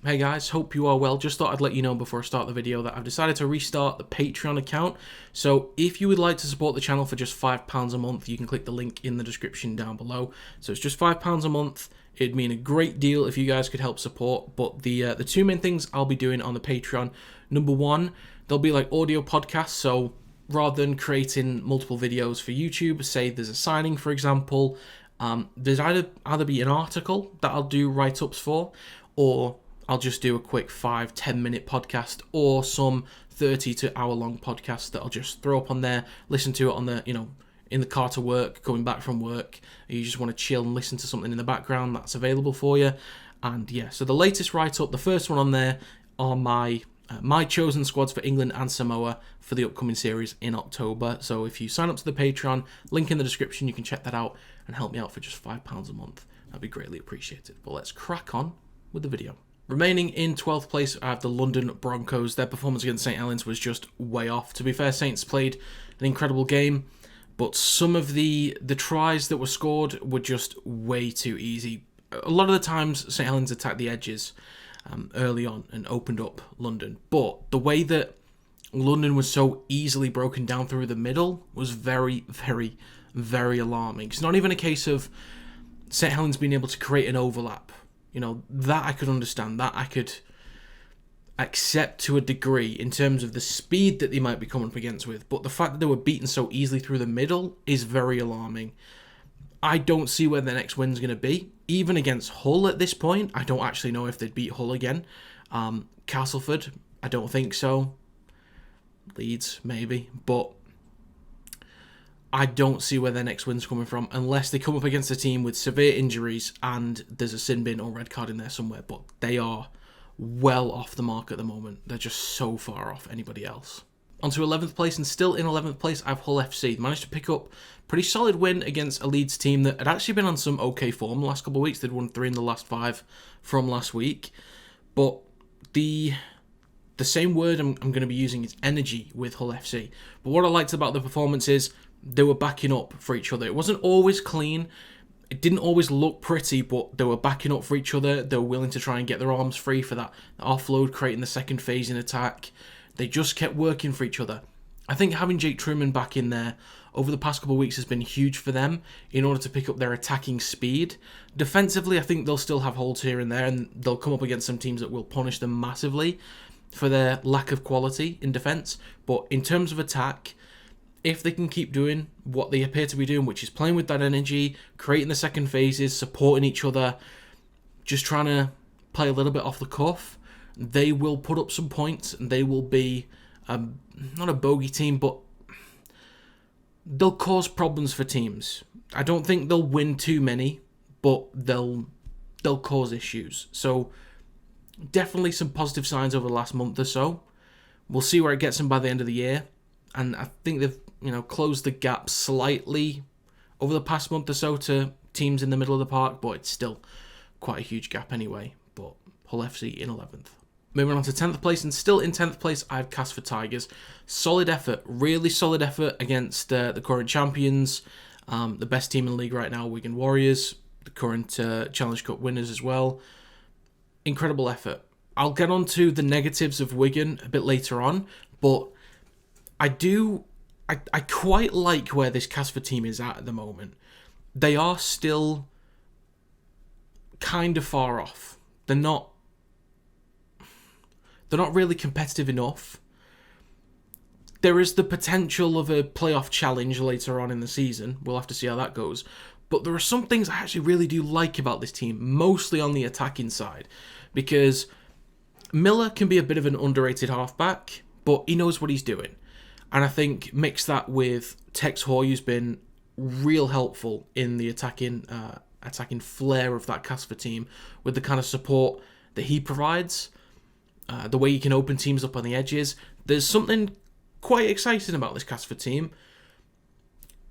Hey guys, hope you are well. Just thought I'd let you know before I start the video that I've decided to restart the Patreon account. So if you would like to support the channel for just £5 a month, you can click the link in the description down below. So it's just £5 a month. It'd mean a great deal if you guys could help support. But the two main things I'll be doing on the Patreon, number one, there'll be like audio podcasts. So rather than creating multiple videos for YouTube, say there's a signing, for example, there's either be an article that I'll do write-ups for, or I'll just do a quick 5-10 minute podcast, or some 30 to hour long podcast that I'll just throw up on there, listen to it on the, in the car to work, coming back from work. You just want to chill and listen to something in the background, that's available for you. And yeah, so the latest write-up, the first one on there, are my chosen squads for England and Samoa for the upcoming series in October. So if you sign up to the Patreon, link in the description, you can check that out and help me out for just £5 a month. That'd be greatly appreciated. But let's crack on with the video. Remaining in 12th place, I have the London Broncos. Their performance against St Helens was just way off. To be fair, Saints played an incredible game, but some of the tries that were scored were just way too easy. A lot of the times, St Helens attacked the edges early on and opened up London. But the way that London was so easily broken down through the middle was very, very, very alarming. It's not even a case of St Helens being able to create an overlap. That I could understand, that I could accept to a degree in terms of the speed that they might be coming up against with. But the fact that they were beaten so easily through the middle is very alarming. I don't see where the next win's going to be. Even against Hull at this point, I don't actually know if they'd beat Hull again. Castleford, I don't think so. Leeds, maybe. But I don't see where their next win's coming from unless they come up against a team with severe injuries and there's a sin bin or red card in there somewhere. But they are well off the mark at the moment. They're just so far off anybody else. Onto 11th place, and still in 11th place, I have Hull FC. They managed to pick up a pretty solid win against a Leeds team that had actually been on some okay form the last couple of weeks. They'd won 3 in the last 5 from last week. But the same word I'm going to be using is energy with Hull FC. But what I liked about the performance is they were backing up for each other. It wasn't always clean. It didn't always look pretty, but they were backing up for each other. They were willing to try and get their arms free for that offload, creating the second phase in attack. They just kept working for each other. I think having Jake Truman back in there over the past couple of weeks has been huge for them in order to pick up their attacking speed. Defensively, I think they'll still have holes here and there, and they'll come up against some teams that will punish them massively for their lack of quality in defence. But in terms of attack, if they can keep doing what they appear to be doing, which is playing with that energy, creating the second phases, supporting each other, just trying to play a little bit off the cuff, they will put up some points and they will be not a bogey team, but they'll cause problems for teams. I don't think they'll win too many, but they'll cause issues. So definitely some positive signs over the last month or so. We'll see where it gets them by the end of the year. And I think they've closed the gap slightly over the past month or so to teams in the middle of the park, but it's still quite a huge gap anyway. But Hull FC in 11th. Moving on to 10th place, and still in 10th place, I have Castleford Tigers. Solid effort, really solid effort against the current champions, the best team in the league right now, Wigan Warriors, the current Challenge Cup winners as well. Incredible effort. I'll get on to the negatives of Wigan a bit later on, but I quite like where this Castleford team is at the moment. They are still kind of far off. They're not really competitive enough. There is the potential of a playoff challenge later on in the season. We'll have to see how that goes. But there are some things I actually really do like about this team, mostly on the attacking side, because Miller can be a bit of an underrated halfback, but he knows what he's doing. And I think mix that with Tex Hoy, who's been real helpful in the attacking flair of that Castleford team, with the kind of support that he provides, the way he can open teams up on the edges. There's something quite exciting about this Castleford team.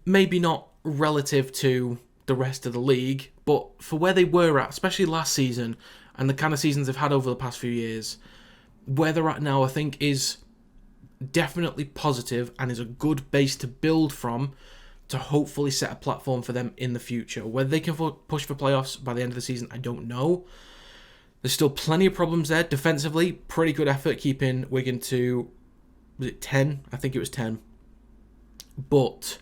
Maybe not relative to the rest of the league, but for where they were at, especially last season, and the kind of seasons they've had over the past few years, where they're at now, I think is definitely positive and is a good base to build from to hopefully set a platform for them in the future. Whether they can push for playoffs by the end of the season, I don't know. There's still plenty of problems there. Defensively, pretty good effort keeping Wigan to, was it 10? I think it was 10. But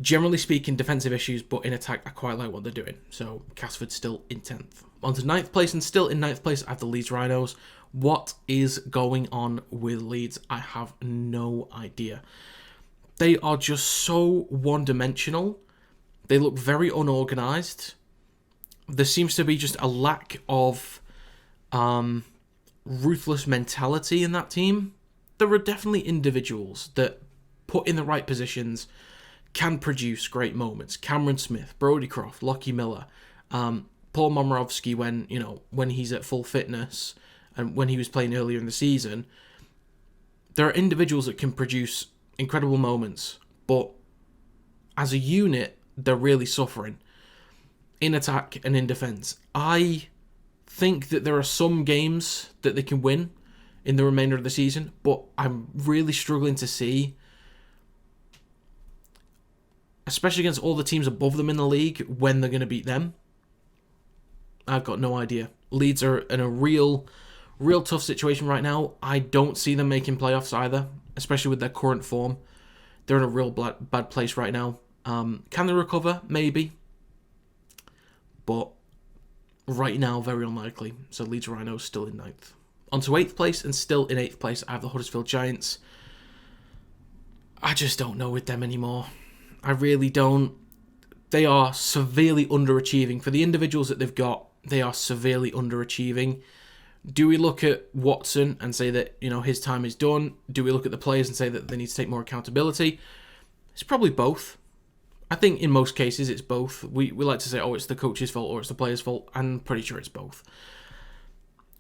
generally speaking, defensive issues, but in attack, I quite like what they're doing. So Castleford still in 10th. On to 9th place, and still in 9th place, I have the Leeds Rhinos. What is going on with Leeds? I have no idea. They are just so one-dimensional. They look very unorganised. There seems to be just a lack of ruthless mentality in that team. There are definitely individuals that, put in the right positions, can produce great moments. Cameron Smith, Brodie Croft, Lockie Miller, Paul Momirovski when he's at full fitness and when he was playing earlier in the season. There are individuals that can produce incredible moments, but as a unit, they're really suffering in attack and in defence. I think that there are some games that they can win in the remainder of the season, but I'm really struggling to see, especially against all the teams above them in the league, when they're going to beat them. I've got no idea. Leeds are in a real tough situation right now. I don't see them making playoffs either, especially with their current form. They're in a real bad place right now. Can they recover? Maybe. But right now, very unlikely. So Leeds Rhinos still in 9th. On to 8th place, and still in 8th place, I have the Huddersfield Giants. I just don't know with them anymore. I really don't. They are severely underachieving. For the individuals that they've got, they are severely underachieving. Do we look at Watson and say that, his time is done? Do we look at the players and say that they need to take more accountability? It's probably both. I think in most cases it's both. We like to say, it's the coach's fault or it's the player's fault. I'm pretty sure it's both.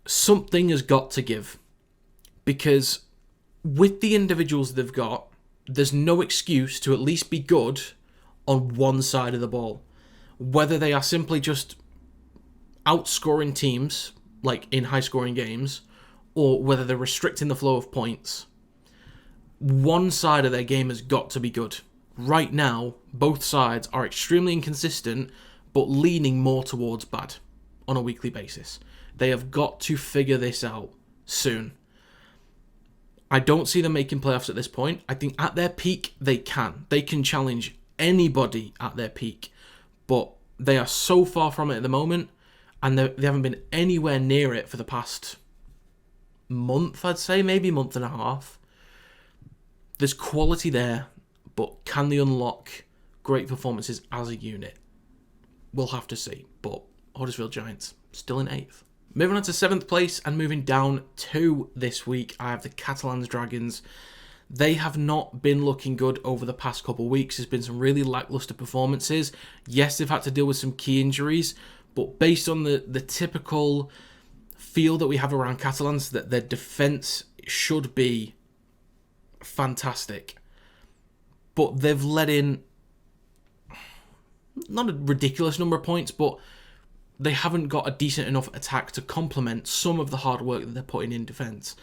Something has got to give. Because with the individuals they've got, there's no excuse to at least be good on one side of the ball. Whether they are simply just outscoring teams, like in high-scoring games, or whether they're restricting the flow of points, one side of their game has got to be good. Right now, both sides are extremely inconsistent, but leaning more towards bad on a weekly basis. They have got to figure this out soon. I don't see them making playoffs at this point. I think at their peak, they can. They can challenge anybody at their peak. But they are so far from it at the moment, and they haven't been anywhere near it for the past month, I'd say, maybe month and a half. There's quality there, but can they unlock great performances as a unit? We'll have to see. But Huddersfield Giants, still in 8th. Moving on to 7th place and moving down 2 this week, I have the Catalans Dragons. They have not been looking good over the past couple of weeks. There's been some really lacklustre performances. Yes, they've had to deal with some key injuries, but based on the typical feel that we have around Catalans, that their defence should be fantastic. But they've let in not a ridiculous number of points, but they haven't got a decent enough attack to complement some of the hard work that they're putting in defence.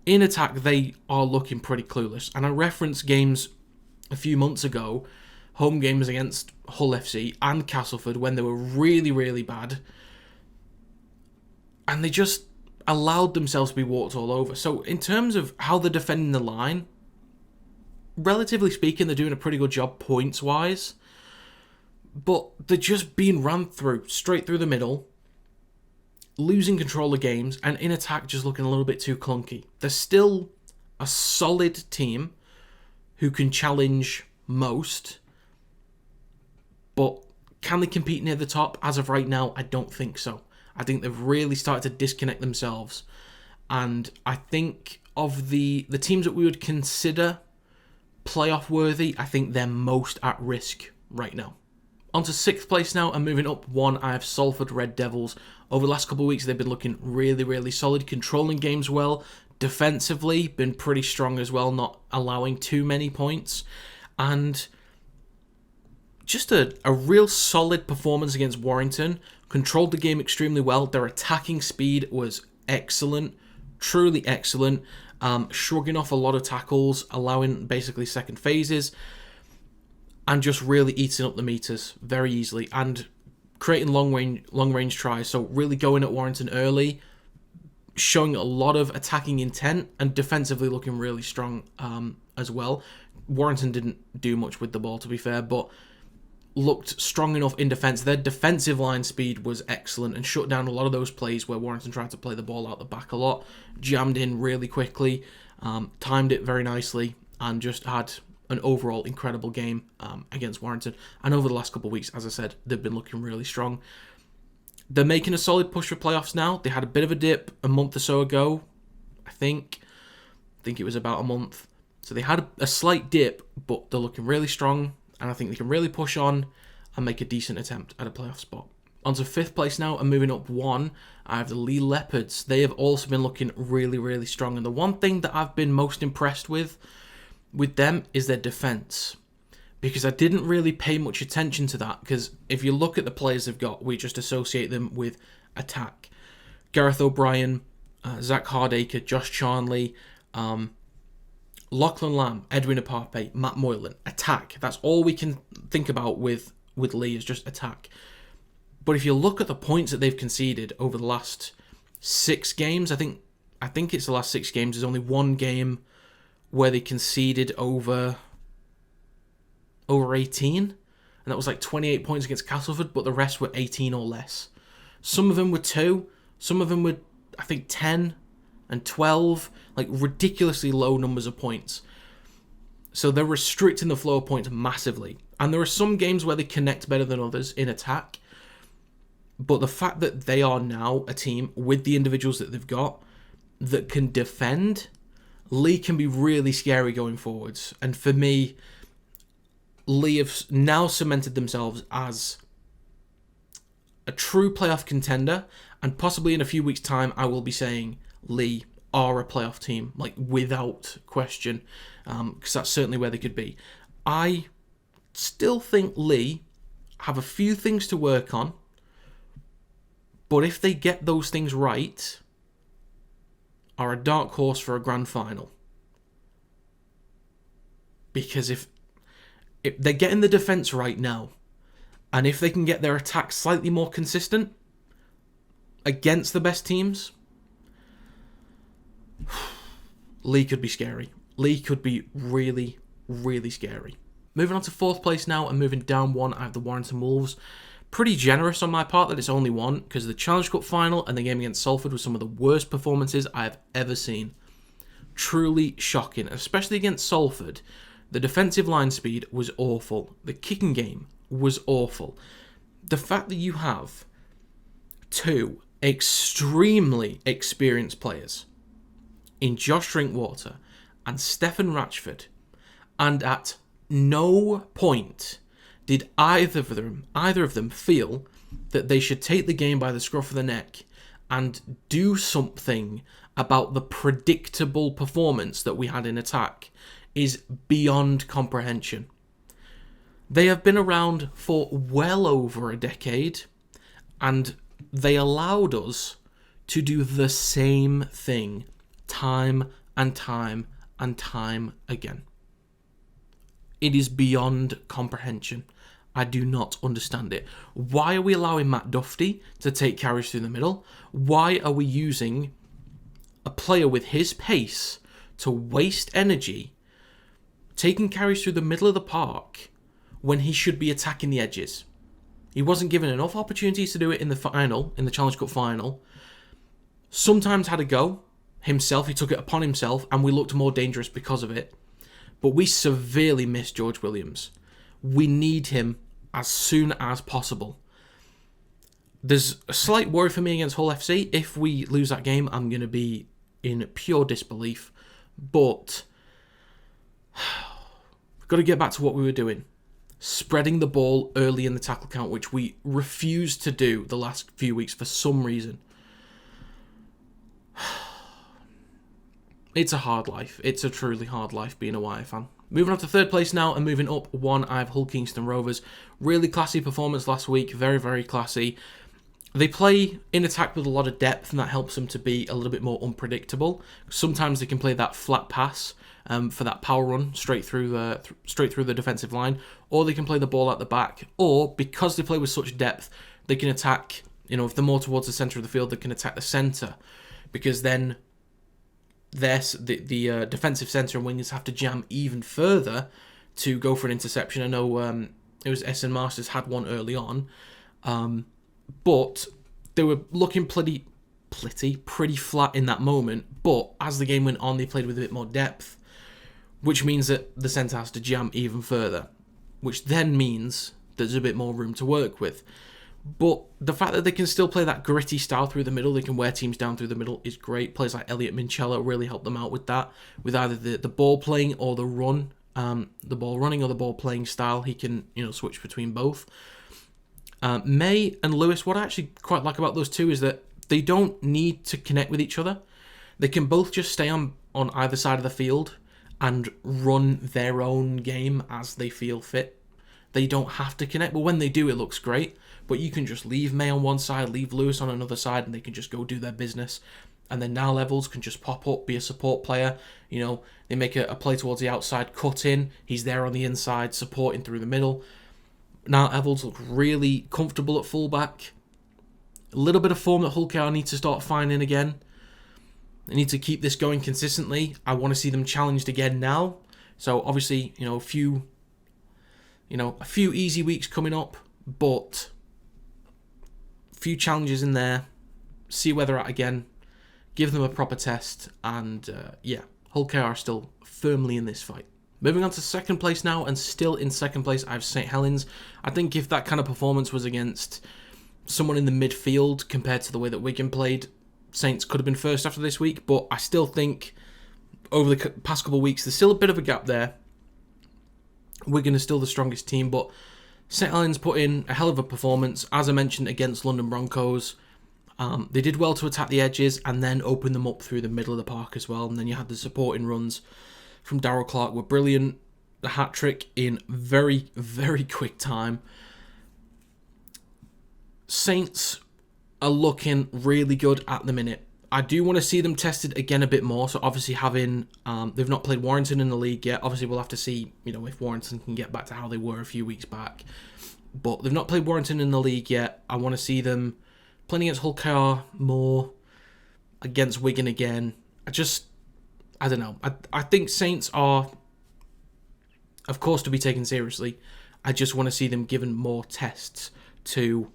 In attack, they are looking pretty clueless. And I referenced games a few months ago, home games against Hull FC and Castleford, when they were really, really bad. And they just allowed themselves to be walked all over. So in terms of how they're defending the line, relatively speaking, they're doing a pretty good job points-wise. But they're just being run through, straight through the middle, losing control of games, and in attack just looking a little bit too clunky. They're still a solid team who can challenge most, but can they compete near the top? As of right now, I don't think so. I think they've really started to disconnect themselves. And I think of the teams that we would consider playoff worthy, I think they're most at risk right now. On to 6th place now, and moving up 1, I have Salford Red Devils. Over the last couple of weeks, they've been looking really, really solid, controlling games well. Defensively, been pretty strong as well, not allowing too many points. And just a real solid performance against Warrington. Controlled the game extremely well. Their attacking speed was excellent, truly excellent. Shrugging off a lot of tackles, allowing basically second phases, and just really eating up the meters very easily. And creating long range tries. So really going at Warrington early, showing a lot of attacking intent, and defensively looking really strong as well. Warrington didn't do much with the ball, to be fair, but looked strong enough in defence. Their defensive line speed was excellent and shut down a lot of those plays where Warrington tried to play the ball out the back a lot, jammed in really quickly, timed it very nicely, and just had an overall incredible game against Warrington. And over the last couple of weeks, as I said, they've been looking really strong. They're making a solid push for playoffs now. They had a bit of a dip a month or so ago, I think it was about a month. So they had a slight dip, but they're looking really strong, and I think they can really push on and make a decent attempt at a playoff spot. On to 5th place now, and moving up one, I have the Leigh Leopards. They have also been looking really, really strong, and the one thing that I've been most impressed with them is their defence, because I didn't really pay much attention to that, because if you look at the players they've got, we just associate them with attack. Gareth O'Brien, Zach Hardacre, Josh Charnley, Lachlan Lamb, Edwin Apape, Matt Moylan. Attack. That's all we can think about with Leigh, is just attack. But if you look at the points that they've conceded over the last 6 games, I think it's the last 6 games. There's only one game where they conceded over 18, and that was like 28 points against Castleford, but the rest were 18 or less. Some of them were 2, some of them were, I think, 10 and 12, like ridiculously low numbers of points. So they're restricting the flow of points massively. And there are some games where they connect better than others in attack, but the fact that they are now a team with the individuals that they've got that can defend, Leigh can be really scary going forwards. And for me, Leigh have now cemented themselves as a true playoff contender, and possibly in a few weeks' time I will be saying Leigh are a playoff team, like without question, because that's certainly where they could be. I still think Leigh have a few things to work on, but if they get those things right, are a dark horse for a grand final. Because if they're getting the defence right now, and if they can get their attack slightly more consistent against the best teams, Leigh could be scary. Leigh could be really, really scary. Moving on to 4th place now, and moving down one, I have the Warrington Wolves. Pretty generous on my part that it's only one, because the Challenge Cup final and the game against Salford was some of the worst performances I have ever seen. Truly shocking, especially against Salford. The defensive line speed was awful. The kicking game was awful. The fact that you have 2 extremely experienced players in Josh Drinkwater and Stefan Ratchford, and at no point did either of them feel that they should take the game by the scruff of the neck and do something about the predictable performance that we had in attack, is beyond comprehension. They have been around for well over a decade, and they allowed us to do the same thing time and time and time again. It is beyond comprehension. I do not understand it. Why are we allowing Matt Duffy to take carries through the middle? Why are we using a player with his pace to waste energy taking carries through the middle of the park when he should be attacking the edges? He wasn't given enough opportunities to do it in the final, in the Challenge Cup final. Sometimes had a go himself, he took it upon himself, and we looked more dangerous because of it. But we severely miss George Williams. We need him as soon as possible. There's a slight worry for me against Hull FC. If we lose that game, I'm going to be in pure disbelief. But we've got to get back to what we were doing. Spreading the ball early in the tackle count, which we refused to do the last few weeks for some reason. It's a hard life. It's a truly hard life being a Wire fan. Moving on to 3rd place now, and moving up one, I have Hull Kingston Rovers. Really classy performance last week. Very, very classy. They play in attack with a lot of depth, and that helps them to be a little bit more unpredictable. Sometimes they can play that flat pass for that power run straight through the defensive line, or they can play the ball at the back, or because they play with such depth, they can attack, if they're more towards the centre of the field, they can attack the centre, because then the defensive centre and wingers have to jam even further to go for an interception. I know it was SN Masters had one early on, but they were looking pretty flat in that moment. But as the game went on, they played with a bit more depth, which means that the centre has to jam even further, which then means there's a bit more room to work with. But the fact that they can still play that gritty style through the middle, they can wear teams down through the middle, is great. Players like Elliot Minchella really help them out with that, with either the ball playing or the run, the ball running or the ball playing style. He can switch between both. May and Lewis, what I actually quite like about those two is that they don't need to connect with each other. They can both just stay on either side of the field and run their own game as they feel fit. They don't have to connect, but when they do, it looks great. But you can just leave May on one side, leave Lewis on another side, and they can just go do their business. And then now Levels can just pop up, be a support player. They make a play towards the outside, cut in. He's there on the inside, supporting through the middle. Now Levels look really comfortable at fullback. A little bit of form that Hull KR need to start finding again. They need to keep this going consistently. I want to see them challenged again now. So obviously, a few easy weeks coming up, but few challenges in there, see where they're at again, give them a proper test, and Hull KR are still firmly in this fight. Moving on to second place now, and still in second place, I have St Helens. I think if that kind of performance was against someone in the midfield compared to the way that Wigan played, Saints could have been first after this week, but I still think over the past couple of weeks, there's still a bit of a gap there. Wigan is still the strongest team, but St Helens put in a hell of a performance, as I mentioned, against London Broncos. They did well to attack the edges and then open them up through the middle of the park as well. And then you had the supporting runs from Darrell Clark were brilliant. The hat-trick in very, very quick time. Saints are looking really good at the minute. I do want to see them tested again a bit more. So obviously they've not played Warrington in the league yet. Obviously we'll have to see, if Warrington can get back to how they were a few weeks back. But they've not played Warrington in the league yet. I want to see them playing against Hull KR more, against Wigan again. I don't know. I think Saints are, of course, to be taken seriously. I just want to see them given more tests to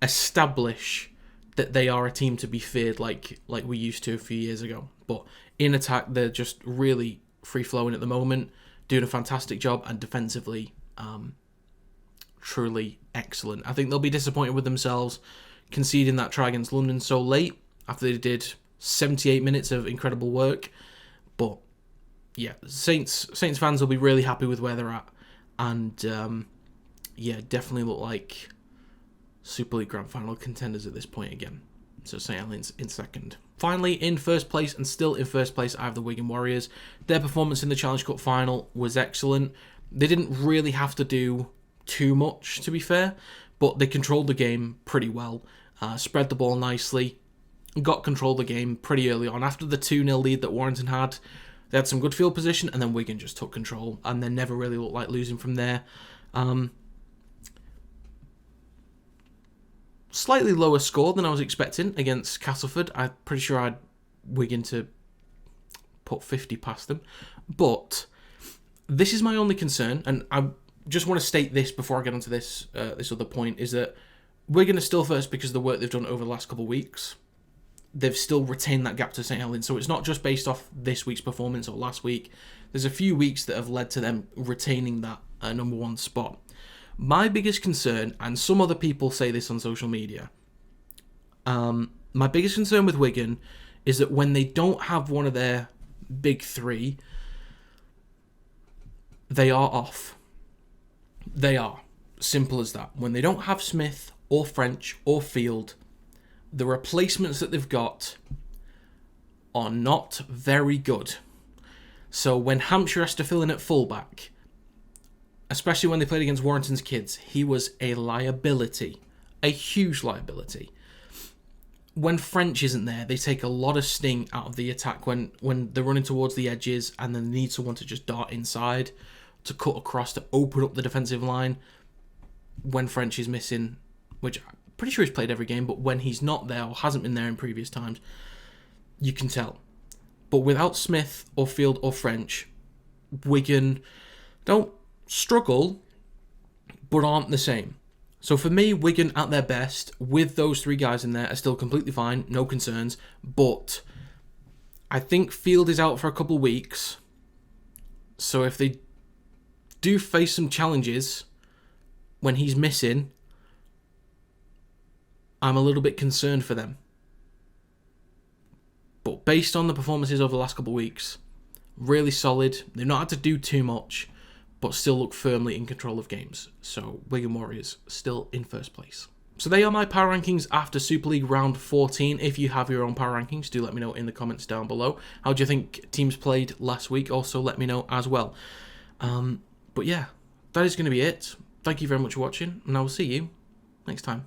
establish that they are a team to be feared like we used to a few years ago. But in attack, they're just really free-flowing at the moment, doing a fantastic job, and defensively, truly excellent. I think they'll be disappointed with themselves conceding that try against London so late after they did 78 minutes of incredible work. But yeah, Saints fans will be really happy with where they're at, and definitely look like Super League Grand Final contenders at this point again. So St Helens in second. Finally, in first place, and still in first place, I have the Wigan Warriors. Their performance in the Challenge Cup final was excellent. They didn't really have to do too much, to be fair, but they controlled the game pretty well. Spread the ball nicely, got control of the game pretty early on. After the 2-0 lead that Warrington had, they had some good field position, and then Wigan just took control, and they never really looked like losing from there. Slightly lower score than I was expecting against Castleford. I'm pretty sure I had Wigan to put 50 past them. But this is my only concern, and I just want to state this before I get onto this other point, is that Wigan are still first because of the work they've done over the last couple of weeks. They've still retained that gap to St Helens, so it's not just based off this week's performance or last week. There's a few weeks that have led to them retaining that number one spot. My biggest concern, and some other people say this on social media, my biggest concern with Wigan is that when they don't have one of their big three, they are off. They are. Simple as that. When they don't have Smith or French or Field, the replacements that they've got are not very good. So when Hampshire has to fill in at fullback, especially when they played against Warrington's kids, he was a liability, a huge liability. When French isn't there, they take a lot of sting out of the attack when they're running towards the edges and then they need someone to just dart inside, to cut across, to open up the defensive line. When French is missing, which pretty sure he's played every game, but when he's not there or hasn't been there in previous times, you can tell. But without Smith or Field or French, Wigan don't struggle, but aren't the same. So for me, Wigan at their best, with those 3 guys in there, are still completely fine, no concerns. But I think Field is out for a couple of weeks. So if they do face some challenges when he's missing, I'm a little bit concerned for them. But based on the performances over the last couple of weeks, really solid. They've not had to do too much, but still look firmly in control of games. So Wigan Warriors still in first place. So they are my power rankings after Super League round 14. If you have your own power rankings, do let me know in the comments down below. How do you think teams played last week? Also let me know as well. But yeah, that is going to be it. Thank you very much for watching, and I will see you next time.